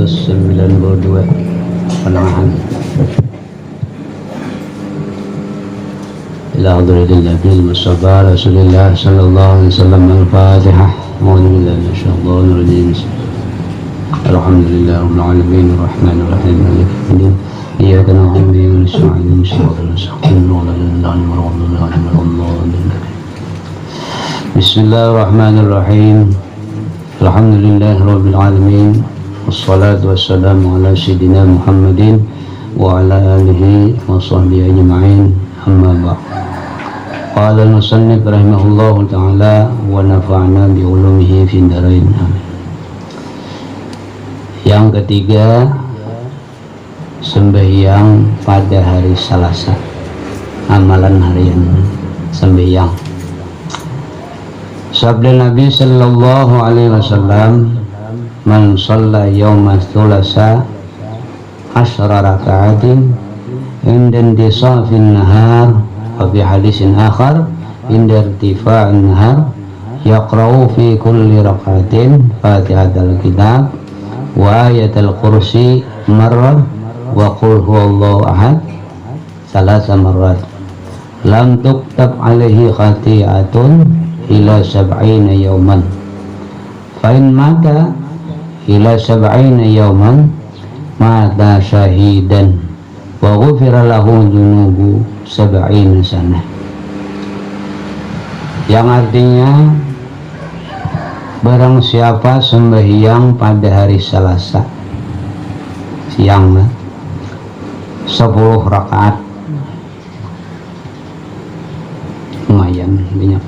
92 penahan ila hadratil nabil mustafa rasulillah sallallahu alaihi wasallam. Al-Fatihah. A'udzu billahi minasyaitonir rajim. Alhamdulillahi rabbil alamin arrahmanir rahim maliki yaumiddin. Iyyaka na'budu wa iyyaka nasta'in ihdinas siratal mustaqim. Bismillahirrahmanirrahim. Alhamdulillahi rabbil alamin. Wassalatu wassalamu ala sayyidina Muhammadin wa ala alihi wa sahbihi ajma'in. Amma ba'd. Qala al-musannif rahimahullahu ta'ala wa nafa'na bi ulumihi fid dharain. Amin. Yang ketiga, sembahyang pada hari Selasa. Amalan harian sembahyang. Sabda Nabi sallallahu alaihi wasallam, "Man shalla yawma thulasa asyara raka'atin inda intisafin nahar." Wa fi hadisin akhar, inda irtifa'in nahar yaqra'u fi kulli raka'atin Fatihatul Kitab wa ayatul kursi marrah wa qul huwallahu ahad salasa marrat. Lam tuktab alaihi khati'atun ila sab'ina yawman. Fa in mata ila sab'ina yawman mata syahidan wa ghufira lahu dhunubu sab'ina sanah. Yang artinya, barang siapa sembahyang pada hari Selasa siang 10 rakaat, lumayan banyak,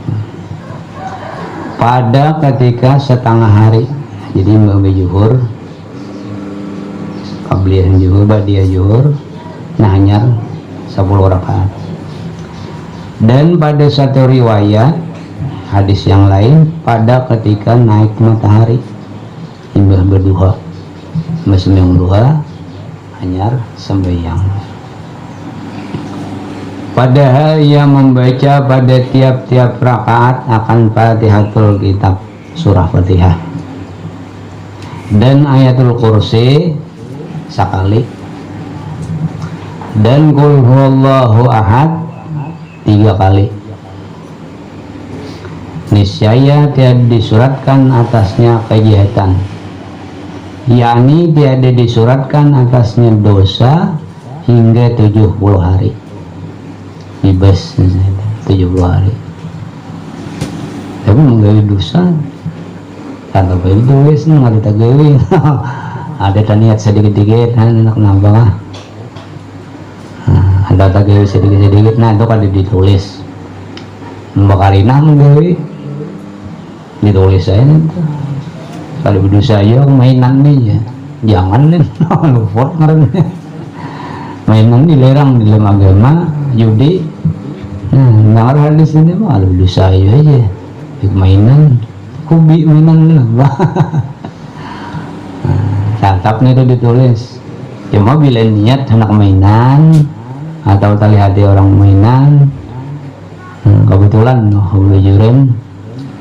pada ketika setengah hari, jadi mbak juhur, qabliyah juhur, ba'diyah juhur, nah hanya 10 rakaat. Dan pada satu riwayat hadis yang lain, pada ketika naik matahari, imbah berduha, sembahyang duha, hanya sembahyang. Padahal yang membaca pada tiap-tiap rakaat akan Fatihatul Kitab, surah Fatihah, dan ayatul kursi sekali, dan qul huwallahu ahad 3 kali. Niscaya tiada disuratkan atasnya kejahatan, yakni tiada disuratkan atasnya dosa hingga 70 hari. Bebas 70 hari. Tapi menggawe dosa kata bayi tulis nggak ada tagawi. Ada taniat sedikit-sedikit, enak nambah. Ada tagawi sedikit-sedikit, nah itu kan ditulis. Mbakarina menggawe ditulis saya nanti. Kalau berdosa ya mainan nih ya, jangan nih luput ngarannya. Mainan dilarang di dalam agama, judi. Nah, hadis ini mah kalau dosa aja, mainan, kubi mainan lah. Tatapnya itu ditulis. Cuma bila niat anak mainan atau tali hati orang mainan, kebetulan hujuran,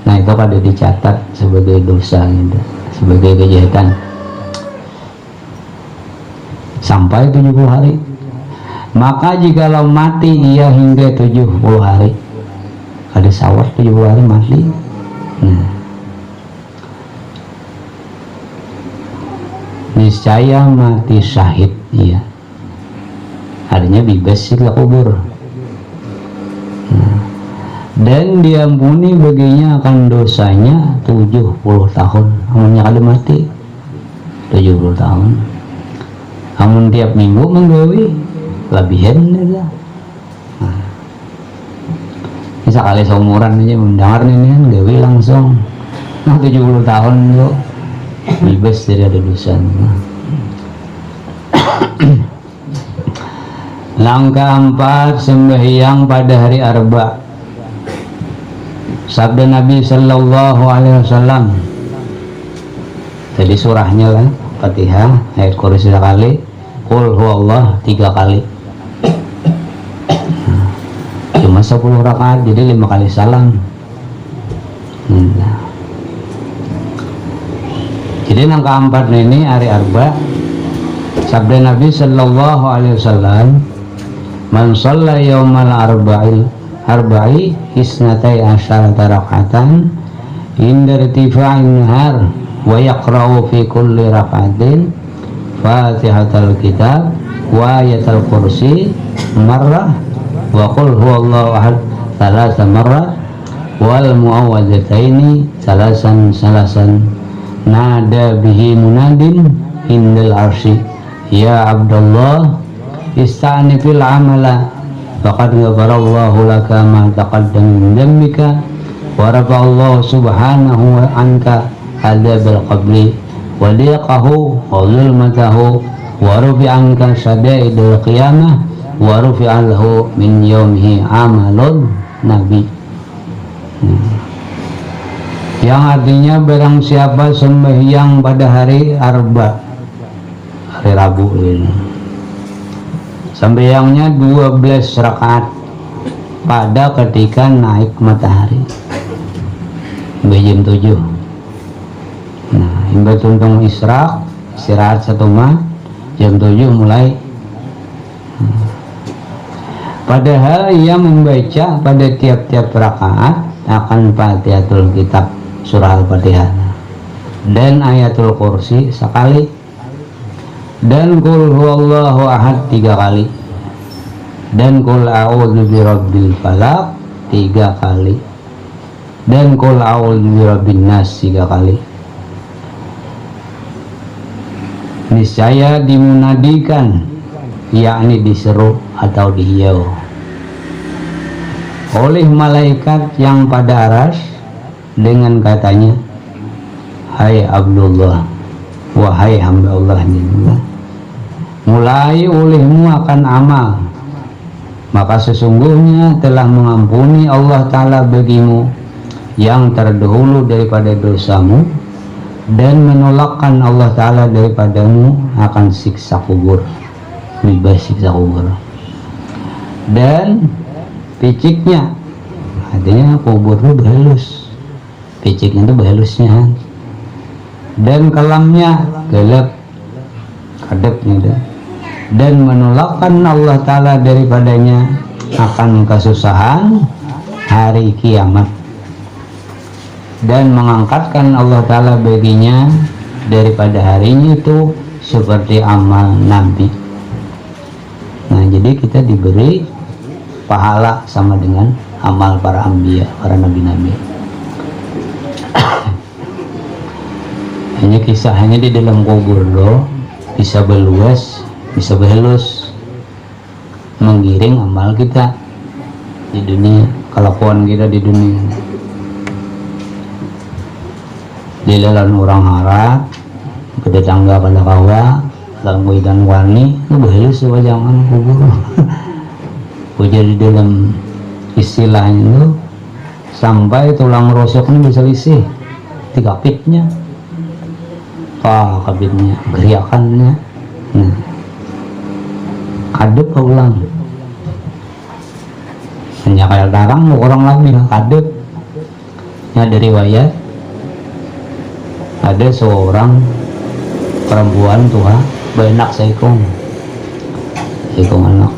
nah itu kada dicatat sebagai dosa gitu, sebagai kejahatan sampai 70 hari. Maka jikalau mati ia hingga 70 hari, ada sawat 70 hari mati, niscaya mati syahid ia, artinya bebas sih kubur. Dan diampuni baginya akan dosanya 70 tahun. Amunnya kada mati 70 tahun. Amun tiap minggu menggawi lebihan ya. Bisa kali seumuran aja mendengar nih kan gawi langsung 70 tahun yuk bebas dari ada dosa. Langkah 4, sembahyang pada hari Arba. Sabda Nabi sallallahu alaihi wasallam, jadi surahnya lah Fatihah, ayat kursi sekali, qul huwallah 3 kali. Cuma 10 rakaat, jadi 5 kali salam. Jadi yang keempat ini hari arba. Sabda Nabi sallallahu alaihi wasallam, "Man shalla yaumal arba'i isnatai asyarata rak'atan inda irtifa'in nahar wa yaqra'u fi kulli rak'atin Fatihatul Kitab wa ayatul kursi marrah wa qul huwallahu ahad thalatha marrat wal muawwadzataini salasan nada bihi munadin indal arsy ya Abdullah ista'nifil amala faqad ghafarallahu laka ma taqaddama min dzambika wa rafa'allahu subhanahu wa anka adzabal qabri wa liqahu wa zulmatahu wa rufi'anka syada'idul qiyamah wa rufi'alahu min yaumihi amalun nabi. Yang artinya barang siapa sembahyang pada hari arba, hari Rabu ini, sembahyangnya 12 rakaat pada ketika naik matahari jam 7. Nah, hingga tuntung israk istirahat 1 mah jam 7 mulai. Padahal ia membaca pada tiap-tiap rakaat akan Fatihatul Kitab surah Al-Fatihah dan ayatul kursi sekali dan qul huwallahu ahad 3 kali dan qul a'udzu birabbil falaq 3 kali dan qul a'udzu birabbin nas 3 kali. Niscaya dimunadikan, yakni diseru atau dihiau oleh malaikat yang pada aras dengan katanya, hai Abdullah, wahai hamba Allah ini, mulai olehmu akan amal, maka sesungguhnya telah mengampuni Allah Ta'ala bagimu yang terdahulu daripada dosamu dan menolakkan Allah Ta'ala daripadamu akan siksa kubur, bebas siksa kubur. Dan piciknya, artinya kubur itu berhalus, piciknya itu berhalusnya, dan kelamnya gelap kadepnya, dan menolakkan Allah Ta'ala daripadanya akan kesusahan hari kiamat, dan mengangkatkan Allah Ta'ala baginya daripada harinya itu seperti amal Nabi. Nah, jadi kita diberi pahala sama dengan amal para anbiya, para nabi-nabi. Hanya kisahnya di dalam kubur loh bisa berluas, bisa berhalus, menggiring amal kita di dunia, kelakuan kita di dunia. Di dalam orang harap, pada tangga pada kawa, dalam dan wani, itu berhalus coba jangan kubur. Jadi dalam istilahnya itu sampai tulang rusuknya bisa lisih 3 pitnya, kabitnya, geriakannya, nah, kadep ulang. Hanya kayak darang orang lagi kadep. Ya, dari riwayat ada seorang perempuan tua benak seikung anak,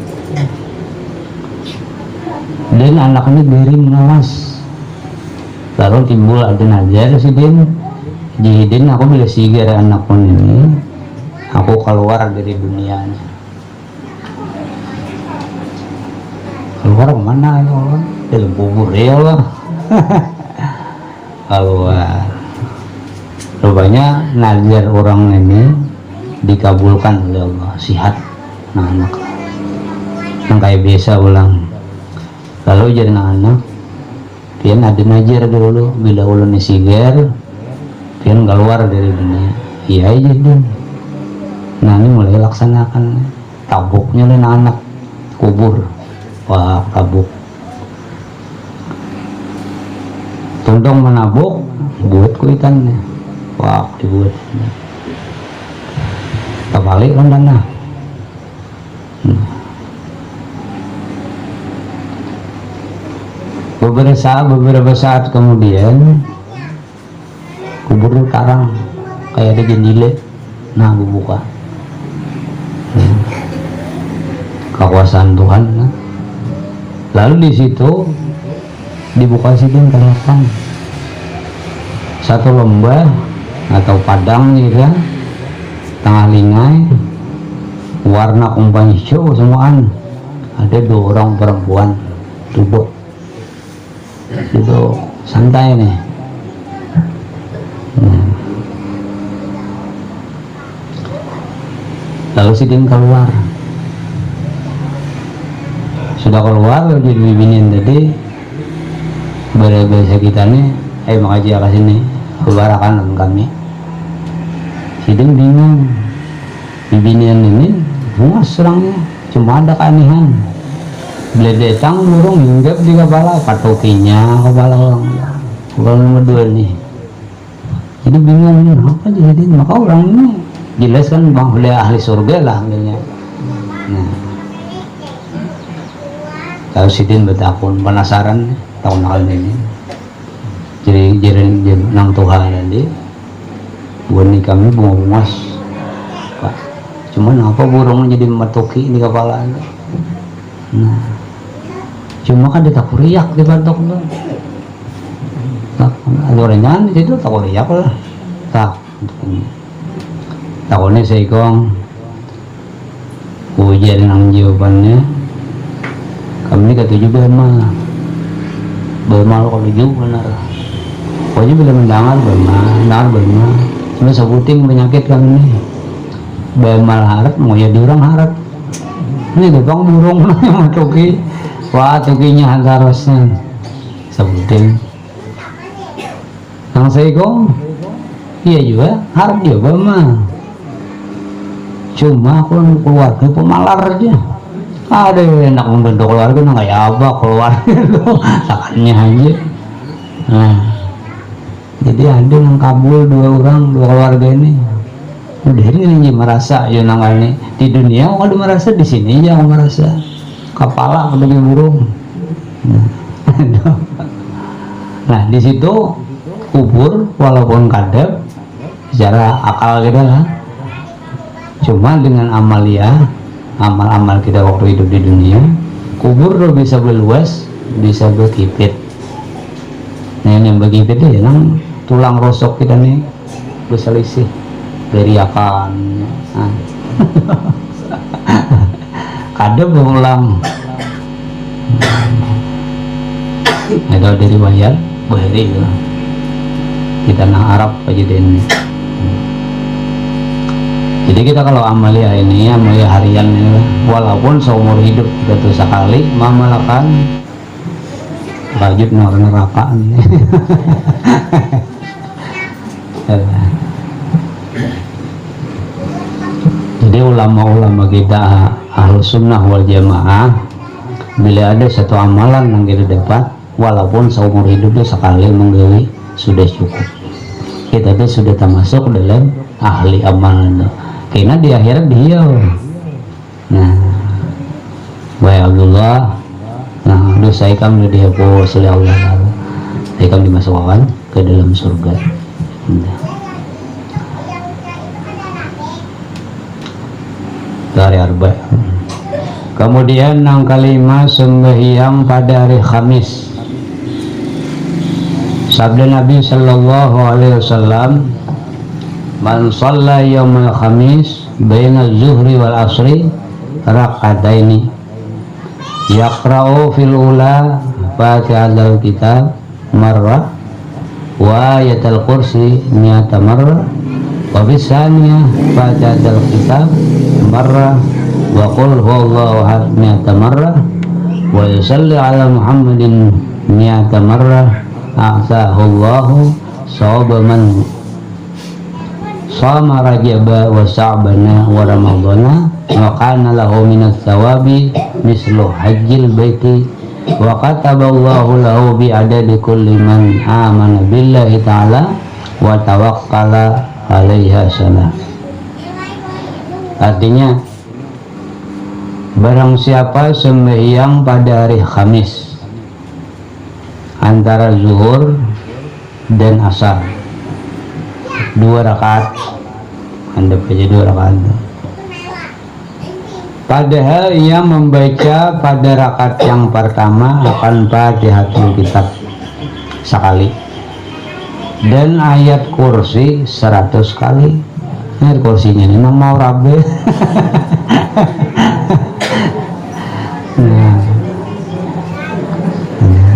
dan anaknya dari menawas. Lalu timbul ada najar si Din, jihidin aku bila sigar anak pun ini, aku keluar dari dunianya. Keluar kemana ya Allah? Dalam kubur ya Allah. Keluar. Rupanya najar orang ini dikabulkan oleh Allah, sihat. Nah, anak yang kayak biasa ulang. Lalu jadi anak pian ada najar dulu, bila ulun sigar pian keluar dari dunia. Iya aja dong. Nah, ini mulai laksanakan tabuknya oleh anak kubur. Wah, tabuk tuntung menabuk buat kuitannya. Wah, dibuat terbalik kan tanah. Beberapa saat kemudian kubur karang kayak ada jendela, nah buka. Kekuasaan Tuhan. Nah. Lalu di situ dibuka sidin kelihatan satu lembah atau padang gitu kan, tengah lingai, warna kumpang hijau semuaan. Ada 2 orang perempuan duduk santai nih. Lalu sidin keluar. Sudah keluar jadi bibinin tadi bahasa kita nih, makasih ke sini keluarkan kami. Sidin bingung, bibinian ini bunga serangnya, cuma ada keanehan. Beledetang burung hinggap di kepala, patokinya kepala orang nomor 2 nih. Jadi bingung apa jadi, maka orang ini jelas kan bang oleh ahli surga lah ambilnya. Nah, tahu sidin betakun penasaran tahun ini. Jadi nang Tuhan tadi, buat kami bunga emas, Pak. Cuman apa burung jadi matoki di kepala? Nah, cuma kan dia tak riak di batok tuh. Ada orangnya di situ tak riak lah. Tak. Takutnya saya kong hujan nang jawabannya. Kami ketujuh bermal kalau tujuh benar. Pokoknya bila mendengar bermal. Cuma sebuting penyakit kami ini. Bermal harap, mau ya diorang harap. Ini tukang burung yang tuki. Wah tukinya harusnya sebuting. Nang saya kong, iya juga harap dia bermal. Cuma aku keluarga pemalar aja. Ada enak membentuk keluarga, nggak ya apa keluarga itu sakannya aja. Nah, jadi ada yang kabul 2 keluarga ini. Udah ini merasa ya nangani di dunia, kalau merasa di sini aja merasa kepala udah burung. Nah di situ kubur walaupun kadep secara akal kita lah. Cuma dengan amal kita waktu hidup di dunia, kubur tuh bisa berluas, bisa berkipit. Nah yang berkipit ya nang tulang rosok kita nih berselisih dari akan. Nah. Kadang berulang. Itu dari bayar, beri itu. Kita nang Arab aja ini. Jadi kita kalau amalia ini, amalia harian ini, walaupun seumur hidup kita tuh sekali memalakan wajib neraka ini. Jadi ulama-ulama kita Ahlus Sunnah wal Jamaah, bila ada satu amalan yang kita dapat, walaupun seumur hidup itu sekali menggawi sudah cukup. Kita tuh sudah termasuk dalam ahli amalan. Karena di akhirat dia. Nah, baik Abdullah. Nah, dosa kami dihapus oleh Allah. Kami dimasukkan ke dalam surga. Dari arba. Kemudian yang kelima sembahyang pada hari Khamis. Sabda Nabi Sallallahu Alaihi Wasallam, man shalla yawmal khamis baina zuhri wal asri rak'ataini yaqra'u fil ula fatihatul kitab marrah wa ayatul kursi mi'ata marrah wa bisaniyah fatihatul kitab marrah wa qul huwallahu ahad mi'ata marrah wa yusalli ala Muhammadin mi'ata marrah a'tahu Allahu sawaba man sama rajaba wa sa'bana wa ramadana wa kana lahu minat thawabi mislu hajjil baiti wa kataballahu lahu bi adadi kulli man amana billahi ta'ala wa tawakkala alaiha sana. Artinya barang siapa sembahyang pada hari Khamis antara zuhur dan asar, 2 rakaat, Anda baca 2 rakaat. Padahal ia membaca pada rakaat yang pertama akan Fatihatul Kitab sekali dan ayat kursi 100 kali. Ayat kursinya ini mau rabe. Nah,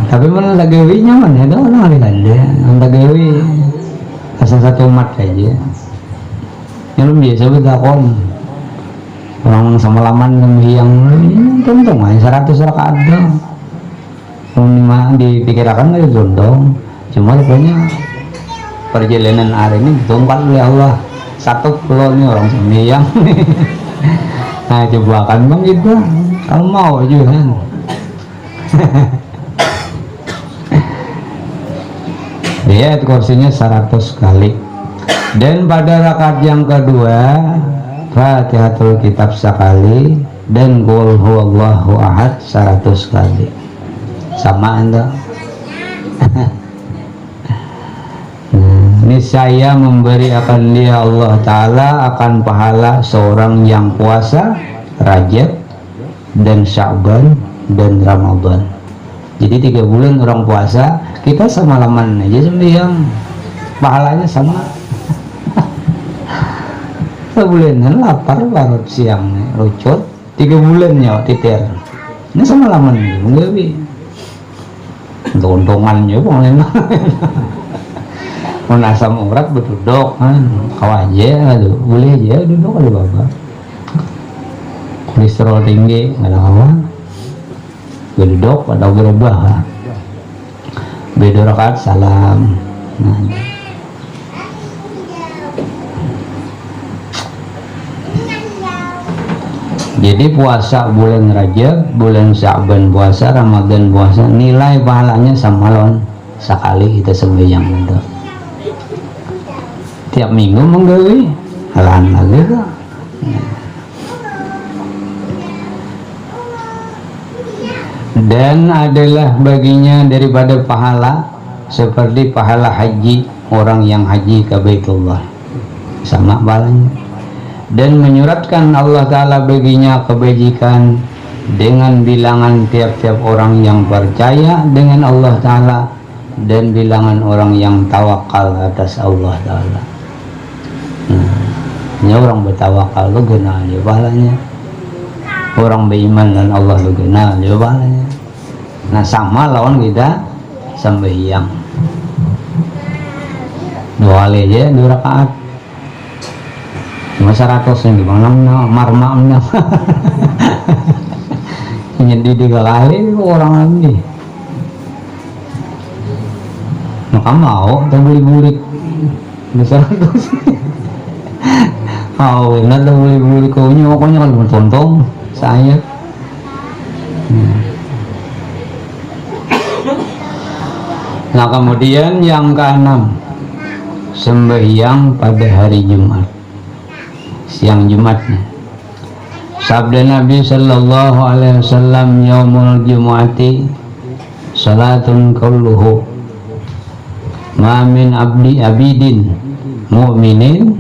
tapi mana lagawi nyaman ya, dong orang aja, lagawi asal satu umat aja. Yang biasa bertakon orang sama laman yang tuntung aja 100 rakaat dong. Cuma dipikirkan aja tuntung, cuma rupanya perjalanan hari ini ditunggal oleh Allah. Satu pulau nih orang sembahyang. Nah coba kan bang gitu, kalau mau aja kan. Dia kursinya 100 kali. Dan pada rakaat yang kedua Fatihatul Kitab sekali dan Qul huwallahu ahad 100 kali. Sama Anda. Niscaya memberi akan dia Allah Ta'ala akan pahala seorang yang puasa Rajab dan Sya'ban dan Ramadan. Jadi 3 bulan orang puasa, kita semalaman aja sembahyang, pahalanya sama. Sebulanan lapar larut siang rucut 3 bulan ya titir. Ini semalaman enggak bi. Untung-untungannya boleh. Menasam urat berduduk kan kawaje aduh boleh aja duduk ada bapak kolesterol tinggi nggak ada apa berduduk atau berubah beda rakaat salam. Nah, jadi puasa bulan Rajab, bulan Sya'ban puasa, Ramadan puasa, nilai pahalanya sama lawan sekali kita sembahyang itu. Tiap minggu menggawi halan lagi kok. Dan adalah baginya daripada pahala seperti pahala haji orang yang haji ke Baitullah, sama pahalanya. Dan menyuratkan Allah Ta'ala baginya kebajikan dengan bilangan tiap-tiap orang yang percaya dengan Allah Ta'ala dan bilangan orang yang tawakal atas Allah Ta'ala. Ini orang bertawakal lu kenal dia pahalanya, orang beriman dan Allah lu kenal dia pahalanya. Nah sama lawan kita sembahyang 2 kali aja 2 rakaat cuma 100 yang di bang marma jadi 3 kali orang lagi maka mau tak beli-beli besar 100. Oh, enak lah beli-beli kaunya, pokoknya kan bertonton saya. Nah kemudian yang ke-6 sembahyang pada hari Jumat, siang Jumatnya. Sabda Nabi Sallallahu Alaihi Wasallam, Yaumul Jum'ati salatun kulluhu ma min abidin mu'minin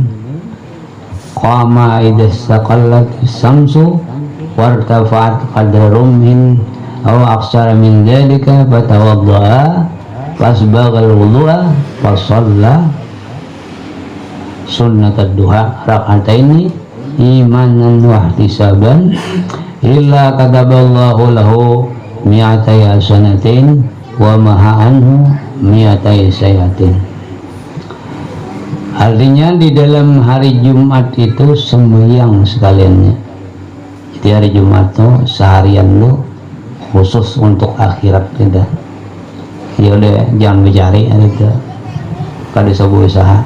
qama idza istaqallat as-samsu wartafa'at qadrum min aw aqsara min dhalika fatawadda'a fasbagha al-wudu'a fasalla sunnat ad-duha rak'ataini imanan wa ihtisaban illa kataballahu lahu mi'atai hasanatin wa maha anhu mi'atai sayatin. Artinya di dalam hari Jumat itu sembahyang sekaliannya. Jadi hari Jumat tuh seharian lu khusus untuk akhirat kita. Ya udah jangan mencari hari itu. Kada sebuah usaha.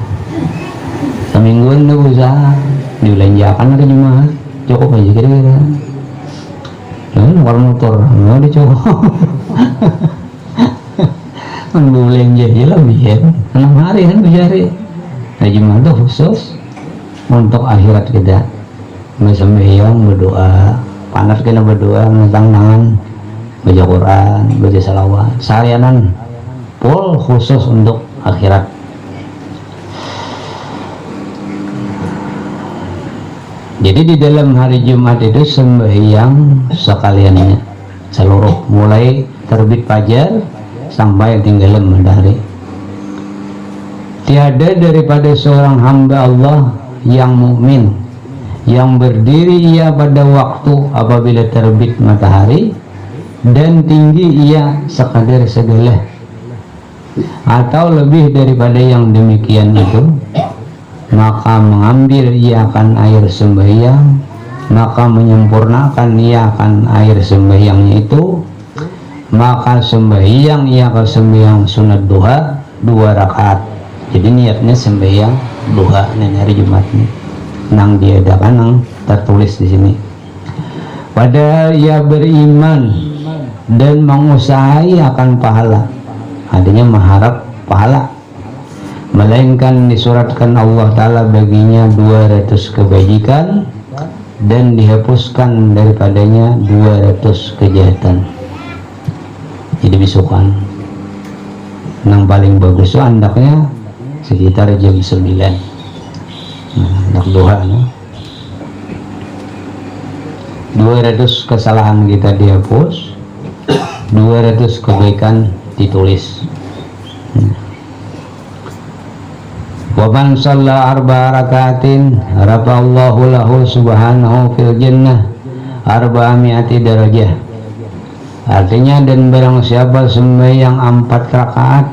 Semingguan lu usaha dibelanjakan hari Jumat. Cukup aja kira-kira. Nomor motor nggak dicoba. Kan belanja aja lah biar 6 hari kan mencari. Hari Jumat itu khusus untuk akhirat kita. Sembahyang, berdoa, panas kita berdoa, menentang tangan, baca Quran, baca salawat, seharianan full khusus untuk akhirat. Jadi di dalam hari Jumat itu sembahyang sekaliannya seluruh, mulai terbit fajar sampai tenggelam matahari. Tiada daripada seorang hamba Allah yang mukmin yang berdiri ia pada waktu apabila terbit matahari dan tinggi ia sekadar segala, atau lebih daripada yang demikian itu, maka mengambil ia akan air sembahyang, maka menyempurnakan ia akan air sembahyangnya itu, maka sembahyang ia akan sembahyang sunat duha 2 rakaat. Jadi niatnya sembahyang duha hari Jumat ini nang diadakan, nang tertulis di sini. Padahal ia beriman dan mengusahai akan pahala, adanya mengharap pahala, melainkan disuratkan Allah Ta'ala baginya 200 kebajikan dan dihapuskan daripadanya 200 kejahatan. Jadi bisukan yang paling bagus itu andaknya sekitar jam 9. Andak duha, 200 kesalahan kita dihapus, 200 kebaikan ditulis. Waman shalla 4 rakaatin rafa'allahu lahu subhanahu fil jannah 400 darajah. Artinya, dan barang siapa sembahyang 4 rakaat,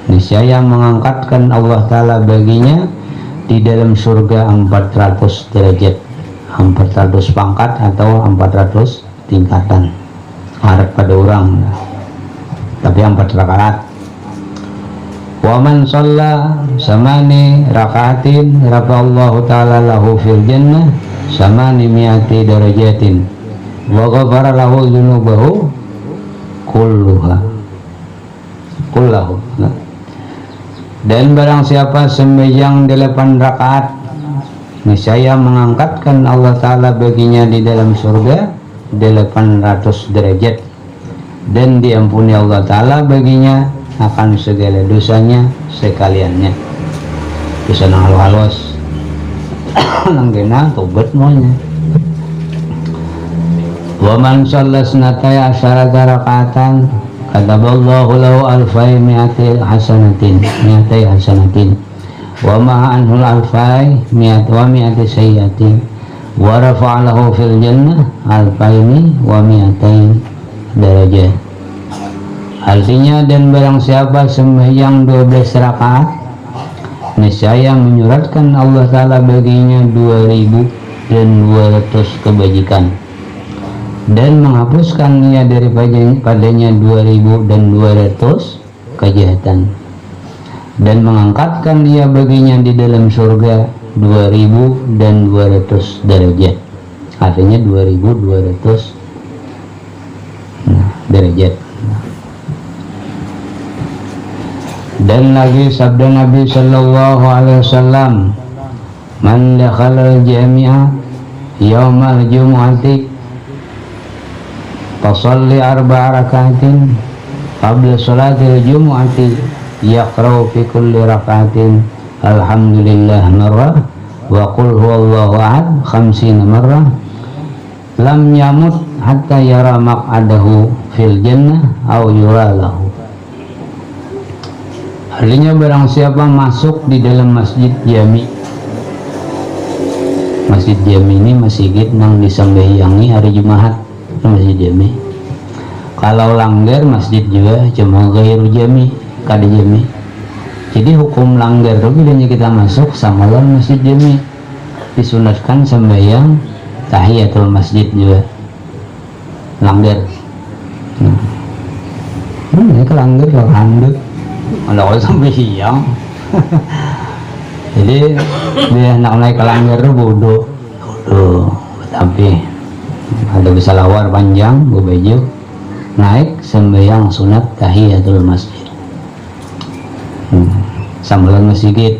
niscaya mengangkatkan Allah Ta'ala baginya di dalam surga 400 derajat, 400 pangkat atau 400 tingkatan. Harap pada orang, tapi 4 rakaat. Waman shalla 8 rakaatin rafa'allahu ta'ala lahu fil jannah 800 darajatin wa ghafara lahu dzunubahu kullahu. Dan barang siapa sembahyang 8 rakaat, niscaya mengangkatkan Allah Ta'ala baginya di dalam surga 800 derajat, dan diampuni Allah Ta'ala baginya akan segala dosanya sekaliannya. Dosa nang halus nang gena tobat monya. Wa man shalla sanataya asyarata rakatan kataballahu lahu alfai mi'ati hasanatin wa ma'a anhul alfai mi'ati sayyatin wa rafa'alahu fil jannah alfaini wa mi'atain darajah. Artinya, dan barang siapa sembahyang 12 rakaat, niscaya menyuratkan Allah Ta'ala baginya 2200 kebajikan, dan menghapuskan ia daripadanya 2200 kejahatan, dan mengangkatkan ia baginya di dalam surga 2200 derajat. Artinya 2200 derajat. Dan lagi sabda Nabi sallallahu alaihi wasallam, man dakhala al-jami'a yaumal jumu'ati fasalli 4 rakaatin qabla salatil jumu'ati yaqra'u fi kulli rakaatin alhamdulillah marrah wa qul huwallahu ahad 50 marrah lam yamut hatta yara maq'adahu fil jannah aw yura lahu. Artinya, barang siapa masuk di dalam masjid jami, masjid jami ini masjid nang disembahyangi hari Jumat, masjid jami. Kalau langgar masjid juga cuma gairu jami, kada jami. Jadi hukum langgar itu bilanya kita masuk sama lawan masjid jami, disunatkan sembahyang tahiyatul masjid juga langgar. Ini kelanggar langgar kalau sampai siang. Jadi dia nak naik kelanggar itu bodoh, tapi ada bisa lawar panjang baju naik sembahyang sunat tahiyatul masjid sambilan masjid.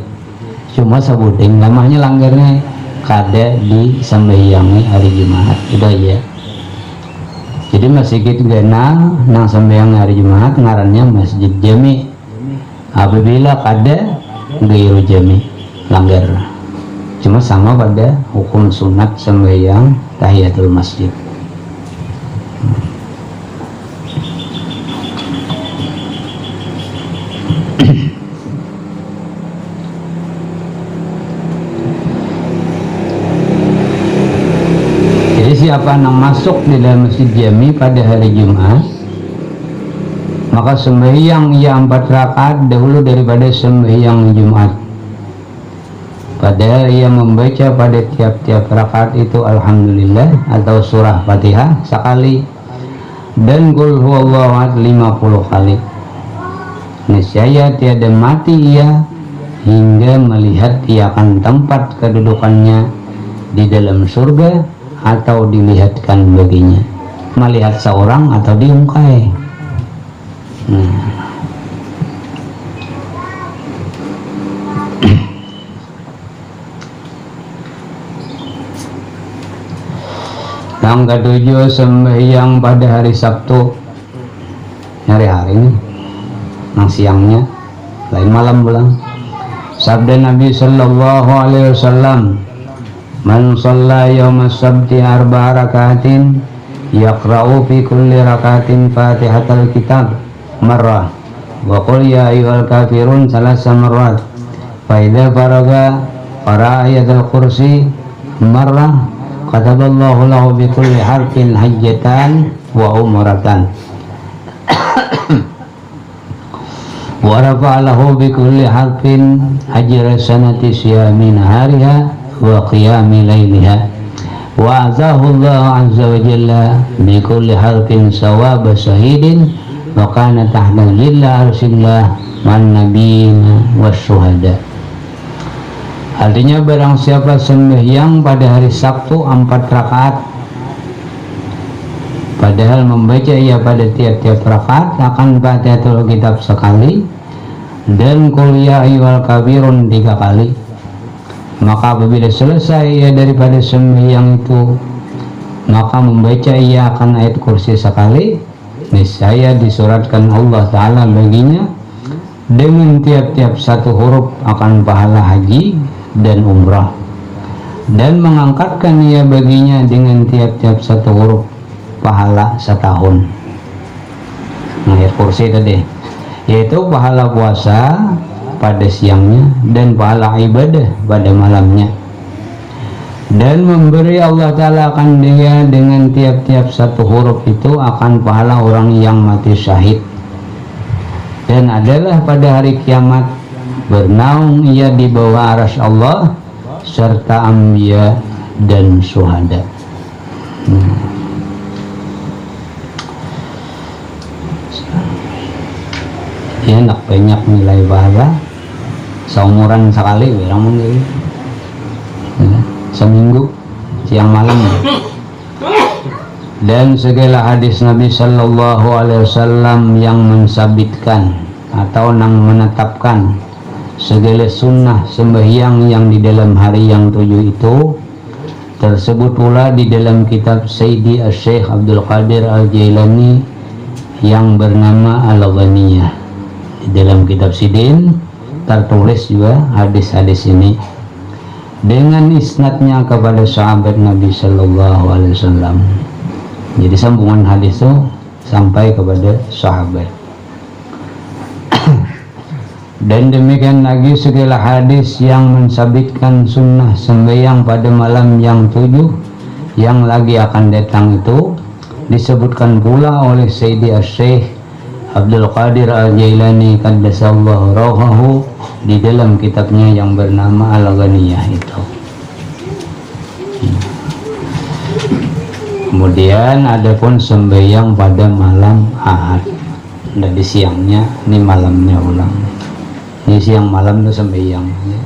Cuma sebuting namanya langgarnya kada di sembahyangi hari Jumat itu aja. Jadi masjid gana nang sembahyang hari Jumat ngarannya masjid jami. Apabila kada gairu jami langgar cuma sama pada hukum sunat sembahyang tahiyatul masjid. Jadi siapa yang masuk di dalam masjid jami pada hari Jumat, maka sembahyang ia 4 rakaat dahulu daripada sembahyang Jumat. Padahal ia membaca pada tiap-tiap rakaat itu Alhamdulillah atau surah Fatihah sekali dan Qul huwallahu ahad 50 kali. Niscaya tiada mati ia hingga melihat ia akan tempat kedudukannya di dalam surga atau dilihatkan baginya, melihat seorang atau diungkai. Yang ketujuh, sembahyang pada hari Sabtu, hari-hari ini, nang siangnya, lain malam pulang. Sabda Nabi Sallallahu Alaihi Wasallam, "Man shalla yawma sabti 4 rakaatin, yaqra'u fi kulli rakaatin Fatihatal Kitab marrah, wa qul ya ayyuhal kafirun 3 marrat, fa idza faraga qara'a ayatul kursi marrah, kataballahu lahu bi kulli harfin hajjatan wa umratan wa rafa'a lahu bi kulli harfin ajra sanati siyami nahariha wa qiyami layliha wa azahu Allah azza wa jalla bi kulli harfin sawaba syahidin wa kana tahta zilla arsillah wan nabiyina wasyuhada." Artinya barang siapa sembahyang pada hari Sabtu 4 rakaat, padahal membaca ia pada tiap-tiap rakaat akan Fatihatul Kitab sekali dan Qul ya ayyuhal kafirun 3 kali, maka apabila selesai ia daripada sembahyang itu, maka membaca ia akan ayat kursi sekali, niscaya disuratkan Allah Ta'ala baginya dengan tiap-tiap 1 huruf akan pahala haji dan umrah, dan mengangkatkan ia baginya dengan tiap-tiap 1 huruf pahala setahun. Nah, ayat kursi tadi yaitu pahala puasa pada siangnya dan pahala ibadah pada malamnya, dan memberi Allah Ta'ala akan dia dengan tiap-tiap 1 huruf itu akan pahala orang yang mati syahid, dan adalah pada hari kiamat bernaung ia di bawah arsy Allah serta anbiya dan syuhada. Ya, nak banyak nilai pahala seumuran sekali orang mungkin ya, seminggu siang malam. Dan segala hadis Nabi Sallallahu Alaihi Wasallam yang mensabitkan atau menetapkan segala sunnah sembahyang yang di dalam hari yang 7 itu tersebut pula di dalam kitab Sayyidi Syekh Abdul Qadir Al-Jailani yang bernama Al-Ghaniyah. Di dalam kitab Sidin tertulis juga hadis-hadis ini dengan isnadnya kepada sahabat Nabi Sallallahu Alaihi Wasallam. Jadi sambungan hadis itu sampai kepada sahabat. Dan demikian lagi segala hadis yang mensabitkan sunnah sembahyang pada malam yang 7 yang lagi akan datang itu disebutkan pula oleh Sayyidi Syekh Abdul Qadir Al-Jailani qaddasallahu ruhahu di dalam kitabnya yang bernama Al-Ghaniyah itu. Kemudian adapun sembahyang pada malam Ahad, dari siangnya, ini malamnya ulang. Ini siang malam itu sembahyang ya.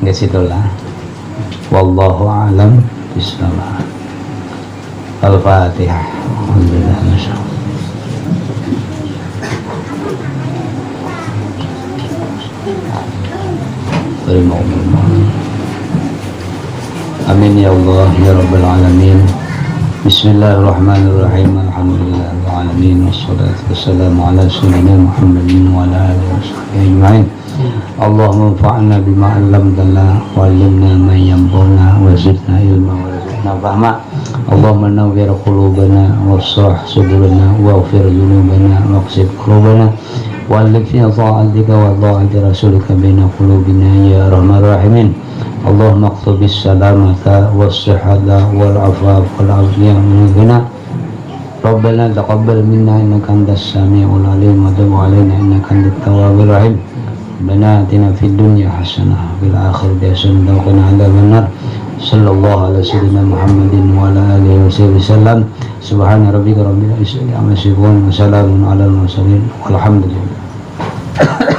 Di situlah. Wallahu a'lam bishawab. Al-Fatihah. Alhamdulillah, masyaallah. Amin ya Allah ya Rabbal Alamin. Bismillahirrahmanirrahim. Alhamdulillahirrahmanirrahim. Wassalatu wassalamu ala sayyidina Muhammadin wa ala alihi wa sahbihi ajma'in. Allahumma anfa'na bima 'allamtana wa 'allimna ma yanfa'una wa zidna ilma wa zidna fahma. Allahumma nawwir qulubana washrah sudurana waghfir dhunubana waqsid qulubana wa'allif fi ta'atika wa ta'ati rasulika baina qulubina ya arhamar rahimin. Allahumma qtubis salamata was-sihhata wal afaf wal afiyah min ghina. Rabbana taqabbal minna innaka antas samiul alim wa tub alaina innaka antat tawwabur rahim. Rabbana atina fid dunya hasanah wa fil akhirati hasanah wa qina adzabannar. Sallallahu ala sayyidina Muhammadin wa ala alihi wasallam. Subhana rabbika rabbil izzati amma yasifun wa salamun alal mursalin walhamdulillah.